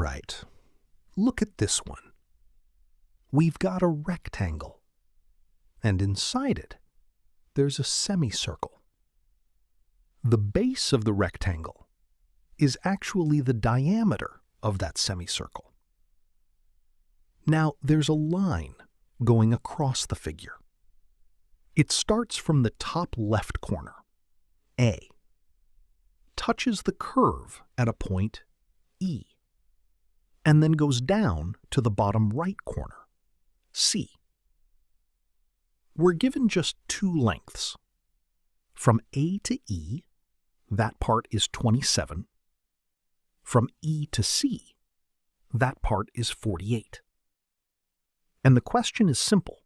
right, look at this one. We've got a rectangle, and inside it, there's a semicircle. The base of the rectangle is actually the diameter of that semicircle. Now, there's a line going across the figure. It starts from the top left corner, A, touches the curve at a point, E, and then goes down to the bottom right corner, C. We're given just two lengths. From A to E, that part is 27. From E to C, that part is 48. And the question is simple.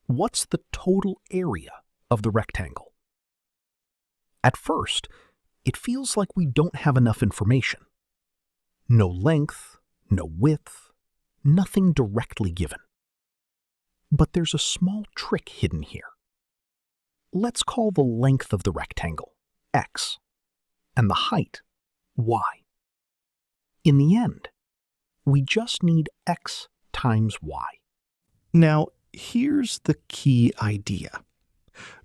What's the total area of the rectangle? At first, it feels like we don't have enough information. No length, no width, nothing directly given. But there's a small trick hidden here. Let's call the length of the rectangle x and the height y. In the end, we just need x times y. Now, here's the key idea.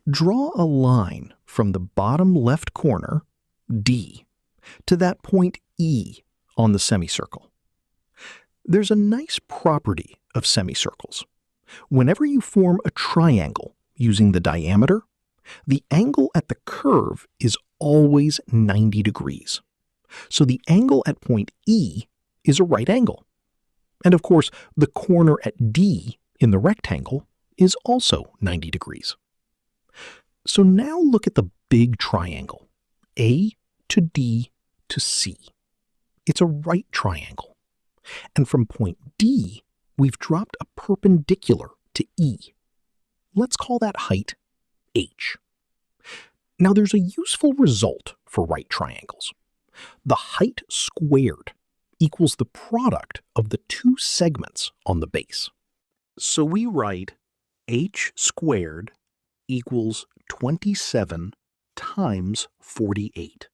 Draw a line from the bottom left corner, D, to that point E on the semicircle. There's a nice property of semicircles. Whenever you form a triangle using the diameter, the angle at the curve is always 90 degrees. So the angle at point E is a right angle. And of course, the corner at D in the rectangle is also 90 degrees. So now look at the big triangle, A to D to C. It's a right triangle. And from point D, we've dropped a perpendicular to E. Let's call that height H. Now there's a useful result for right triangles. The height squared equals the product of the two segments on the base. So we write h squared equals 27 times 48.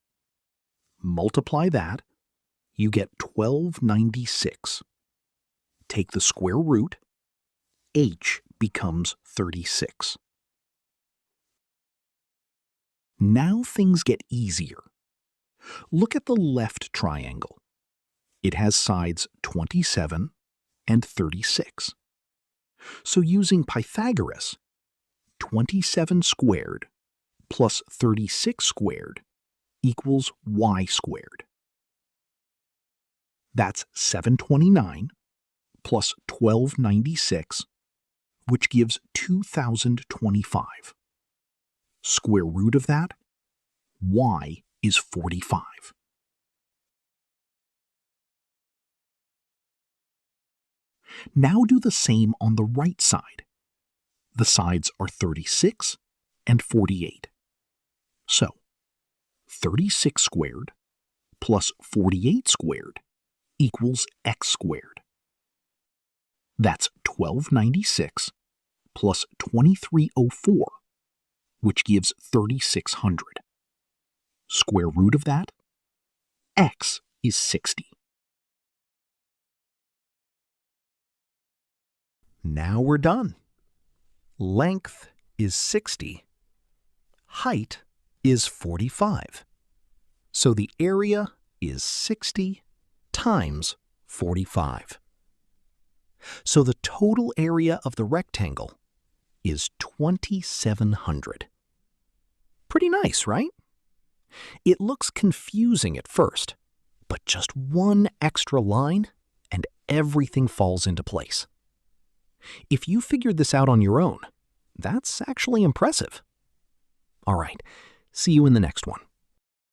Multiply that, you get 1296. Take the square root, h becomes 36. Now things get easier. Look at the left triangle. It has sides 27 and 36. So using Pythagoras, 27 squared plus 36 squared equals y squared. That's 729 plus 1296, which gives 2025. Square root of that, y is 45. Now do the same on the right side. The sides are 36 and 48. So, 36 squared plus 48 squared equals x squared. That's 1296 plus 2304, which gives 3600. Square root of that, x is 60. Now we're done. Length is 60. Height is 45. So the area is 60 times 45. So the total area of the rectangle is 2700. Pretty nice, right? It looks confusing at first, but just one extra line and everything falls into place. If you figured this out on your own, that's actually impressive. All right, see you in the next one.